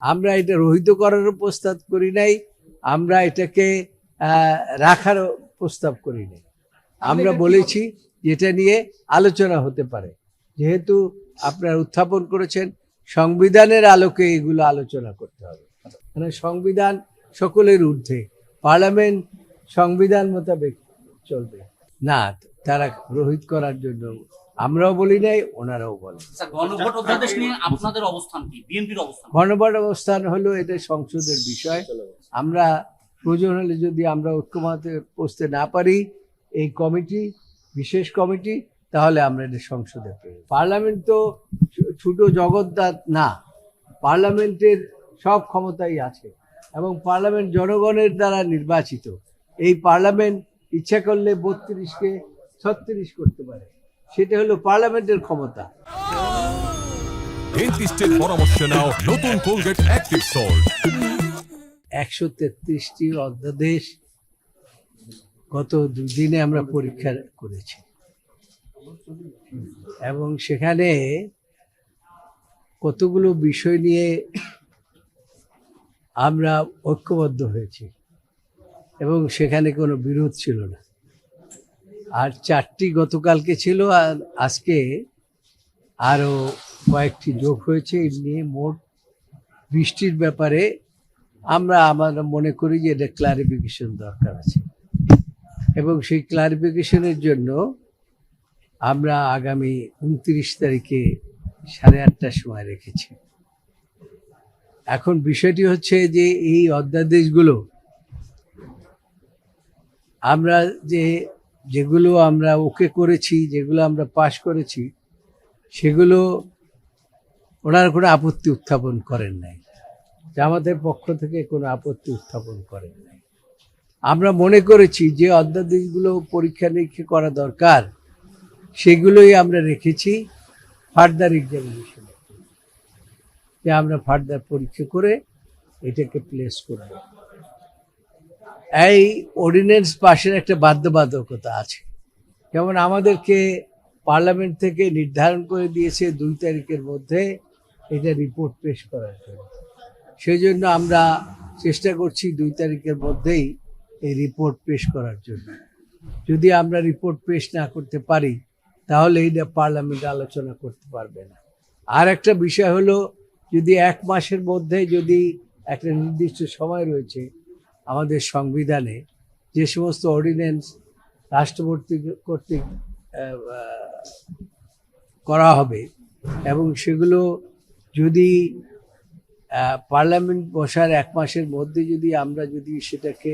আমরা এটা রহিত করারও প্রস্তাব করি নাই, আমরা এটাকে রাখারও প্রস্তাব করি নাই। আমরা বলেছি যেটা নিয়ে আলোচনা হতে পারে, যেহেতু আপনারা উত্থাপন করেছেন সংবিধানের আলোকে এগুলো আলোচনা করতে হবে। মানে সংবিধান সকলের ঊর্ধ্বে, পার্লামেন্ট সংবিধান মোতাবেক চলবে না, তারা রহিত করার জন্য আমরাও বলি নাই, ওনারাও বলেন। গণভোট অধ্যাদেশ নিয়ে আপনাদের অবস্থান কি, বিএনপির অবস্থান? গণভোট অবস্থান হলো এটা সংসদের বিষয়। আমরা প্রয়োজন হলে যদি আমরা ঐক্যমতে পৌঁছতে না পারি এই কমিটি, বিশেষ কমিটি, তাহলে আমরা এটা সংসদে পেয়ে। পার্লামেন্ট তো ছোট জগৎদার না, পার্লামেন্টের সব ক্ষমতাই আছে এবং পার্লামেন্ট জনগণের দ্বারা নির্বাচিত। এই পার্লামেন্ট ইচ্ছা করলে 32কে 36 করতে পারে, সেটা হলো পার্লামেন্টের ক্ষমতা। ডেন্টিস্টের পরামর্শ নাও নতুন কোলগেট অ্যাক্টিভ সল্ট। 133টি অধ্যাদেশ গত 2 দিনে আমরা পরীক্ষা করেছি এবং সেখানে কতগুলো বিষয় নিয়ে আমরা ঐক্যবদ্ধ হয়েছি এবং সেখানে কোনো বিরোধ ছিল না। আর 4টি গতকালকে ছিল, আর আজকে আরও কয়েকটি যোগ হয়েছে। এই নিয়ে মোট 20টির ব্যাপারে আমরা মনে করি যে এটা ক্লারিফিকেশন দরকার আছে এবং সেই ক্লারিফিকেশনের জন্য আমরা আগামী 29 তারিখে 8:30টার সময় রেখেছি। এখন বিষয়টি হচ্ছে যে এই অধ্যাদেশগুলো আমরা যেগুলো আমরা ওকে করেছি, যেগুলো আমরা পাশ করেছি, সেগুলো ওনারা কোনো আপত্তি উত্থাপন করেন নাই, জামাতের পক্ষ থেকে কোনো আপত্তি উত্থাপন করেন নাই। আমরা মনে করেছি যে অধ্যাদেশগুলো পরীক্ষা নিরীক্ষা করা দরকার সেগুলোই আমরা রেখেছি ফার্দার এক্সামিনেশন, যে আমরা ফার্দার পরীক্ষা করে এটাকে প্লেস করব। এই অর্ডিন্যান্স পাশের একটা বাধ্যবাধকতা আছে, যেমন আমাদেরকে পার্লামেন্ট থেকে নির্ধারণ করে দিয়েছে 2 তারিখের মধ্যে এটা রিপোর্ট পেশ করার জন্য। সেই জন্য আমরা চেষ্টা করছি 2 তারিখের মধ্যেই এই রিপোর্ট পেশ করার জন্য। যদি আমরা রিপোর্ট পেশ না করতে পারি তাহলে এইটা পার্লামেন্ট আলোচনা করতে পারবে না। আর একটা বিষয় হলো, যদি 1 মাসের মধ্যে, যদি একটা নির্দিষ্ট সময় রয়েছে আমাদের সংবিধানে, যে সমস্ত অর্ডিন্যান্স রাষ্ট্রপতি কর্তৃক করা হবে এবং সেগুলো যদি পার্লামেন্ট বসার 1 মাসের মধ্যে যদি আমরা সেটাকে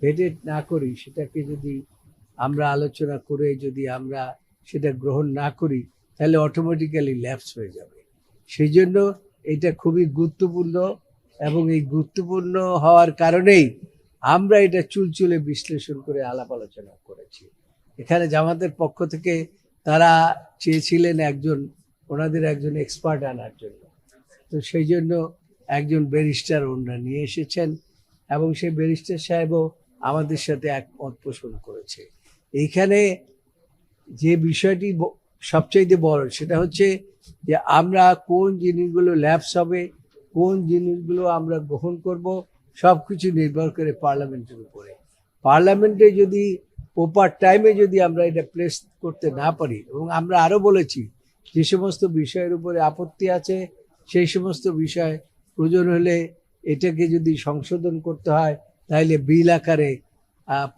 ভেটেট না করি, সেটাকে যদি আমরা আলোচনা করে যদি আমরা সেটা গ্রহণ না করি, তাহলে অটোমেটিক্যালি ল্যাপস হয়ে যাবে। সেই জন্য এটা খুবই গুরুত্বপূর্ণ এবং এই গুরুত্বপূর্ণ হওয়ার কারণেই আমরা এটা চুলচুলে বিশ্লেষণ করে আলাপ আলোচনা করেছি। এখানে জামাতের পক্ষ থেকে তারা চেয়েছিলেন ওনাদের একজন এক্সপার্ট আনার জন্য, তো সেই জন্য একজন ব্যারিস্টার ওনারা নিয়ে এসেছেন এবং সেই ব্যারিস্টার সাহেবও আমাদের সাথে একমত পোষণ করেছে। এইখানে যে বিষয়টি সবচাইতে বড়, সেটা হচ্ছে যে আমরা কোন জিনিসগুলো ল্যাপস হবে, কোন জিনিসগুলো আমরা গ্রহণ করব, সব কিছু নির্ভর করে পার্লামেন্টের উপরে। পার্লামেন্টে যদি প্রপার টাইমে যদি আমরা এটা প্লেস করতে না পারি, এবং আমরা আরও বলেছি যে সমস্ত বিষয়ের উপরে আপত্তি আছে সেই সমস্ত বিষয় প্রয়োজন হলে এটাকে যদি সংশোধন করতে হয় তাহলে বিল আকারে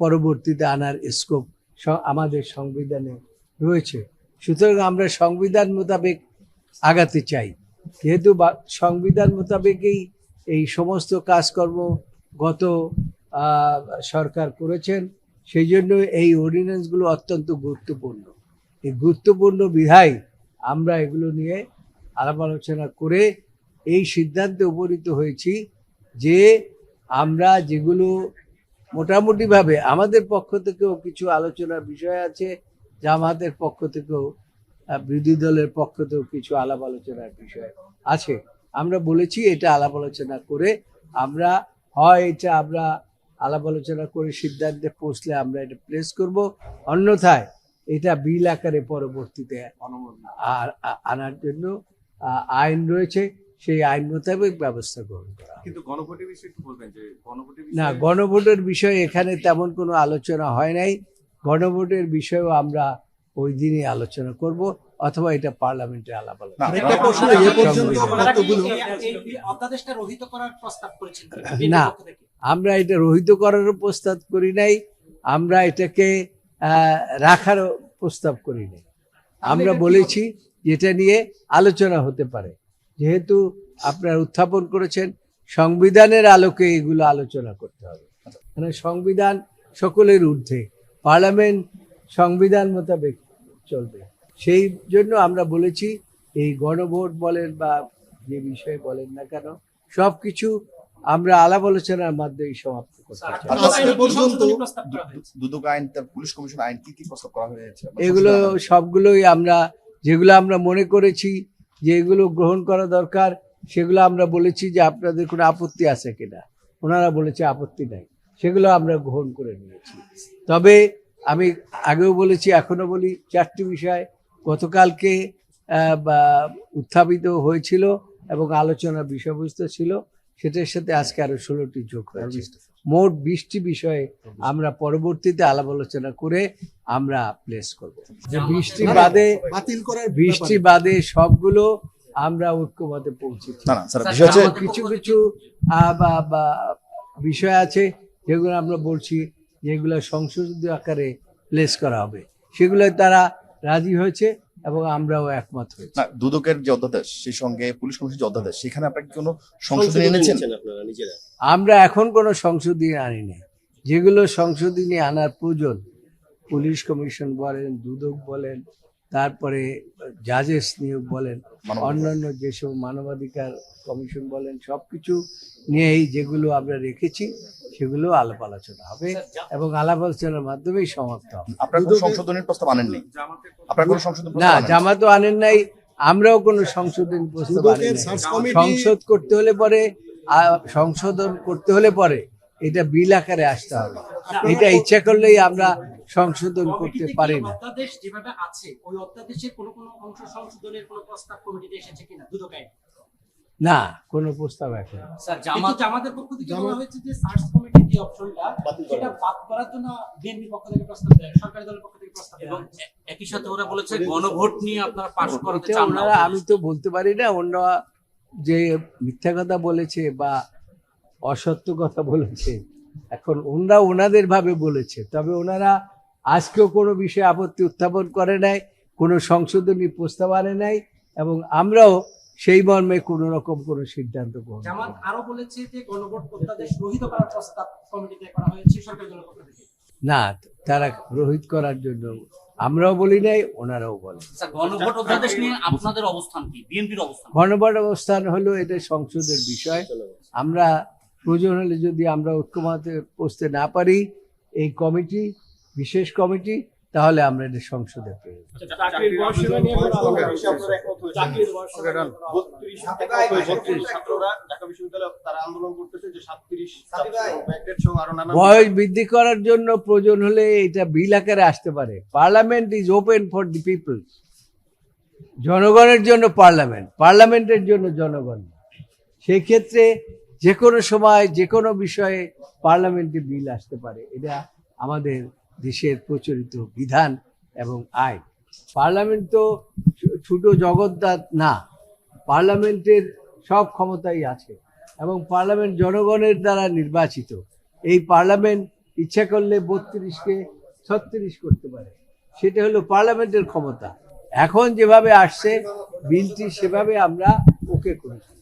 পরবর্তীতে আনার স্কোপ আমাদের সংবিধানে রয়েছে। সুতরাং আমরা সংবিধান মোতাবেক আগাতে চাই, যেহেতু সংবিধান মোতাবেকই এই সমস্ত কাজকর্ম গত সরকার করেছেন, সেই জন্য এই অর্ডিন্যান্সগুলো অত্যন্ত গুরুত্বপূর্ণ। এই গুরুত্বপূর্ণ বিধায় আমরা এগুলো নিয়ে আলাপ আলোচনা করে এই সিদ্ধান্তে উপনীত হয়েছি যে আমরা যেগুলো মোটামুটিভাবে আমাদের পক্ষ থেকেও কিছু আলোচনার বিষয় আছে, জামাতের পক্ষ থেকেও, বিরোধী দলের পক্ষ থেকেও কিছু আলাপ আলোচনার বিষয় আছে। আমরা বলেছি এটা আলাপ আলোচনা করে আমরা এটা আমরা আলাপ আলোচনা করে সিদ্ধান্তে পৌঁছলে আমরা এটা প্লেস করব, অন্যথায় এটা বিল আকারে পরবর্তীতে আনার জন্য আইন রয়েছে, সেই আইন মোতাবেক ব্যবস্থা গ্রহণ করা হবে। কিন্তু গণভোটের বিষয়ে একটু বলবেন যে গণভোটের না, বিষয়ে গণভোটের বিষয়ে এখানে তেমন কোনো আলোচনা হয় নাই। গণভোটের বিষয়েও আমরা ওই দিনই আলোচনা করব, অথবা এটা পার্লামেন্টে আলাপ আলোচনা না, আরেকটা প্রশ্ন, এ পর্যন্ত কতগুলো অধ্যাদেশটা রহিত করার প্রস্তাব করেছেন না, আমরা এটা রহিত করারও প্রস্তাব করি নাই, আমরা এটাকে রাখারও প্রস্তাব করি নাই। আমরা বলেছি যেটা নিয়ে আলোচনা হতে পারে, যেহেতু আপনারা উত্থাপন করেছেন সংবিধানের আলোকে এগুলো আলোচনা করতে হবে। মানে সংবিধান সকলের ঊর্ধ্বে, পার্লামেন্ট সংবিধান মোতাবেক চলবে। সেই জন্য আমরা বলেছি এই গণভোট বলেন বা যে বিষয়ে বলেন না কেন, সবকিছু আমরা আলাপ আলোচনার মাধ্যমে সমাপ্ত করতে চাই। আজকে পর্যন্ত দুদক আইন, তার পুলিশ কমিশন আইন কি কি প্রস্তাব করা হয়েছে? এগুলো সবগুলোই আমরা, যেগুলো আমরা মনে করেছি যে এগুলো গ্রহণ করা দরকার, সেগুলো আমরা বলেছি যে আপনাদের কোনো আপত্তি আছে কিনা। ওনারা বলেছে আপত্তি নাই, সেগুলো আমরা গ্রহণ করে নিয়েছি। তবে আমি আগেও বলেছি, এখনো বলি, 4টি বিষয় গতকালকে উত্থাপিত হয়েছিল এবং আলোচনার বিষয়বস্তু ছিল, সেটার সাথে আজকে আরো 16টি যোগ হয়েছে। মোট 20টি বিষয়ে আমরা পরবর্তীতে আলাপ আলোচনা করে আমরা প্লেস করব। যে 20টি বাদে, বাতিল করার 20টি বাদে সবগুলো আমরা ঐক্যমতে পৌঁছেছি। না না স্যার, বিষয় হচ্ছে কিছু কিছু বিষয় আছে যেগুলো আমরা বলছি যেগুলো সংশোধিত আকারে প্লেস করা হবে, সেগুলো তারা রাজি হয়েছে এবং আমরাও একমত হয়েছি। না, দুদকের যে অধ্যাদেশ, সেই সঙ্গে পুলিশ কমিশনের যে অধ্যাদেশ, সেখানে আপনারা কি কোনো সংশোধন এনেছেন? আমরা এখন কোনো সংশোধনী আনি না। যেগুলো সংশোধনী আনার প্রয়োজন, পুলিশ কমিশন বলেন, দুদক বলেন, তারপরে জাজেস নিয়োগ বলেন, অন্যান্য যেসব মানবাধিকার কমিশন বলেন, সবকিছু নিয়েই যেগুলো আমরা রেখেছি সেগুলো আলাপ আলোচনা হবে এবং আলাপ আলোচনার মাধ্যমেই সমাপ্ত হবে। আপনারা কোনো সংশোধনের প্রস্তাব আনেননি? আপনারা কোনো সংশোধন না, প্রস্তাব আনেননি? জামাতও আনেন নাই, আমরাও কোনো সংশোধন প্রস্তাব আনি দুদকের নাই। সার্চ কমিটি সংশোধন করতে হলে পরে সংশোধন করতে হলে পরে এটা বিল আকারে আসতে হবে। এটা ইচ্ছা করলেই আমরা সংশোধন করতে পারি না। অধ্যাদেশ যেভাবে আছে, ওই অধ্যাদেশের কোনো অংশ সংশোধনের কোনো প্রস্তাব কমিটিতে এসেছে কিনা দুদক আইন? না, কোনো প্রস্তাব এখন না। স্যার, জামাতের পক্ষ থেকে বলা হয়েছে যে সার্চ কমিটির যে অপশনটা, সেটা বাদ করার জন্য বিএনপির পক্ষ থেকে প্রস্তাব দেয়, সরকারি দলের পক্ষ থেকে প্রস্তাব দেয়। এবং একই সাথে ওরা বলেছে গণভোট নিয়ে আপনারা পাশ করাতে এটা চান না। ওনারা, আমি তো বলতে পারি না ওনারা যে মিথ্যা কথা বলেছে বা অসত্য কথা বলেছে, এখন ওনারা ওনাদের ভাবে বলেছে। তবে ওনারা আজকেও কোনো বিষয়ে আপত্তি উত্থাপন করে নাই, কোনো সংশোধনী প্রস্তাব আনে নাই, এবং আমরাও সেই মর্মে কোনো রকম কোনো সিদ্ধান্ত গ্রহণ করিনি। জামাত আরো বলেছে যে গণভোট অধ্যাদেশ রহিত করার প্রস্তাব কমিটিতে করা হয়েছে সরকারি দলের পক্ষ থেকে। না, তারা রহিত করার জন্য আমরাও বলি নাই, ওনারাও বলে। স্যার, গণভোট অধ্যাদেশ নিয়ে আপনাদের অবস্থান কি, বিএনপির অবস্থান? গণভোট অবস্থান হলো এটা সংসদের বিষয়। আমরা প্রয়োজন হলে যদি আমরা ঐক্যমতে পৌঁছতে না পারি, এই কমিটি, বিশেষ কমিটি, তাহলে আমরা এটা সংসদে পেয়ে যাবো। চাকরির বয়সসীমা নিয়ে কোনো আলোচনা হয়েছে? চাকরির বয়সসীমা 32 ছাত্ররা ঢাকা বিশ্ববিদ্যালয়ে তারা আন্দোলন করতেছে যে 37 ব্যাকডেট সহ আরো নানা বয়স বৃদ্ধি করার জন্য প্রয়োজন হলে এটা বিল আকারে আসতে পারে। Parliament is open for the people. জনগণের জন্য পার্লামেন্ট, পার্লামেন্টের জন্য জনগণ। সেই ক্ষেত্রে যে কোনো সময় যে কোনো বিষয়ে পার্লামেন্টে বিল আসতে পারে। এটা আমাদের দেশের প্রচলিত বিধান এবং আইন। পার্লামেন্ট তো ছোট জগৎদার না, পার্লামেন্টের সব ক্ষমতাই আছে এবং পার্লামেন্ট জনগণের দ্বারা নির্বাচিত। এই পার্লামেন্ট ইচ্ছা করলে 32কে 36 করতে পারে, সেটা হলো পার্লামেন্টের ক্ষমতা। এখন যেভাবে আসছে বিলটি, সেভাবে আমরা ওকে করেছি।